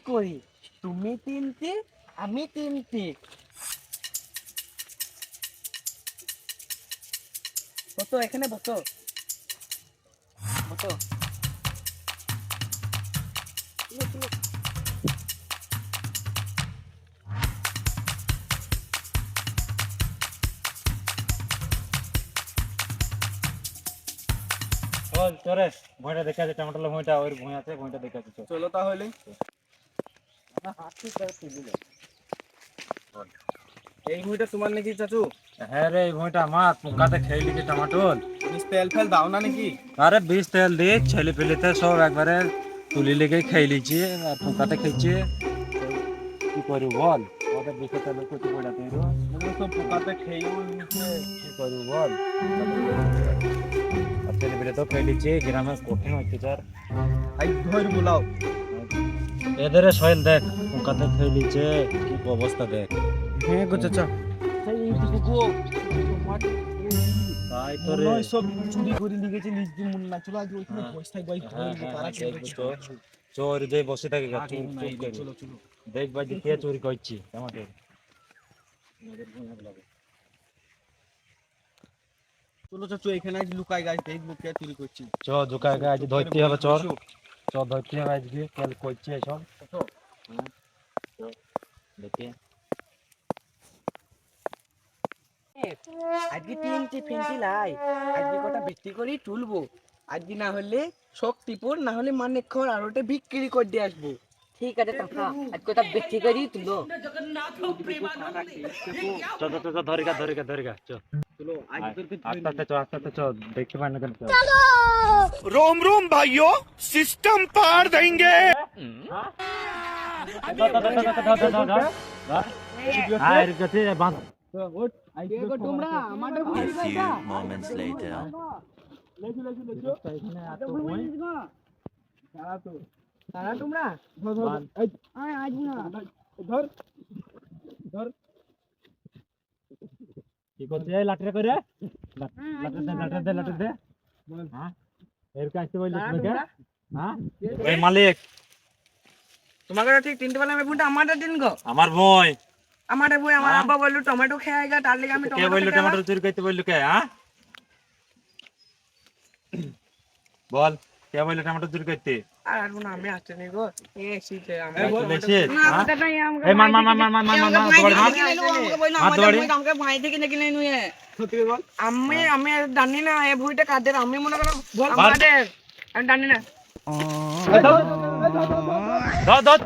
করি, তুমি তিনটি আমি তিনটি। বসো এখানে বসো, বসো। চল চরে ভুঁইটা দেখা আছে, টমেটো ভুঁইটা ওই ভুঁই আছে, ভুঁইটা দেখা আছে। চলো তাহলে। এই মুইটা তোমার নাকি চাচু? হ্যাঁ রে, এই ভুঁইটা আমার, পোকাতে খেয়ে লিখে টমাটোর। তেল ফেল দাও না নাকি? আরে বিষ তেল দিয়ে ছেলে ফেলেতে সব একবারে তুলি লেগে খেয়ে লিছে, আর পোকাতে খেয়েছে। কি করবো বল, ওদের বিষে তেল কিছু পড়া তুই সব পোকাতে খেয়েও নিচ্ছে। কি করবো বল। আর ছেলে ফেলে তো খেয়ে লিছে, গ্রামে কঠিন অত্যাচার। আই ধর বুলাও। এদের সয়েল দেখ, পোকাতে খেয়ে লিছে, কি অবস্থা দেখ। হ্যাঁ গো চাচা, এইটুকু গো তোমার তাই তো রে। নয় সব চুরি করে লিখেছে নিজ দিয়ে মনে না। চলো আজ ওইখানে বসে থাকবো, এই হ্যাঁ ধরবো হ্যাঁ তারা হ্যাঁ, দেখবো তো। চোর যে বসে থাকে গা, চুপ চুপ করে। চলো চলো দেখ ভাই কে চুরি করছি আমাদের। চলো চাচু, এখানে আজ লুকাই গাছ দেখবো কে চুরি করছি। চ ঝুকায় আজ ধরতে হবে, চল চল ধরতে হবে আজকে, কাল করছে সব। দেখি আজকে তিনটি ফিনটি লাই, আজকে কটা বিক্রি করি তুলবো। আজকে না হলে শক্তিপুর, না হলে মানিকখর আর ওটা বিক্রি করে দিয়ে আসবো। ঠিক আছে কাকা, আজকে তা বিক্রি করি তুলো। চল চল চল, ধরিকা ধরিকা ধরিকা চল। চলো আজ তোকে আস্তে আস্তে চল, আস্তে আস্তে চল, দেখতে পাই না কেন চল। रोम रोम भाइयों सिस्टम पार देंगे। আর কাছে বাঁধ। তোমরা আমাদের A few moments later. এখানে এত বই। তারা তোমরা বাঁধ। আজ না ধর ধর। কি করছিস এই লাঠিটা করে? লাঠি দে লাঠি দে লাঠি দে। হ্যাঁ এর কাছে বললি তোমাকে? হ্যাঁ এই মালিক, তোমাকে ঠিক তিনটে বেলা আমি ফোনটা আমাদের দিন গো। আমার বই। আমাদের বই আমার আব্বা বললো টমেটো খেয়ে আইগা, তার লেগে আমি কে বললো টমেটো চুরি করতে বললো কে? হ্যাঁ বল, কে বললো টমেটো চুরি করতে? আর না আমি আসতে নি গো। এসিতে আমরা বলেছিস? না হ্যাঁ? কথা নাই আমাকে এই মার মার মার মার মার মার মার মার দৌড় মার। আমাকে বইলো মার দৌড়ি। আমাকে ভাই থেকে নাকি নাই নুয়ে সত্যি বল। আমি জানি না এই বইটা কাদের, আমি মনে করো আমাদের, আমি জানি না। ধর ধর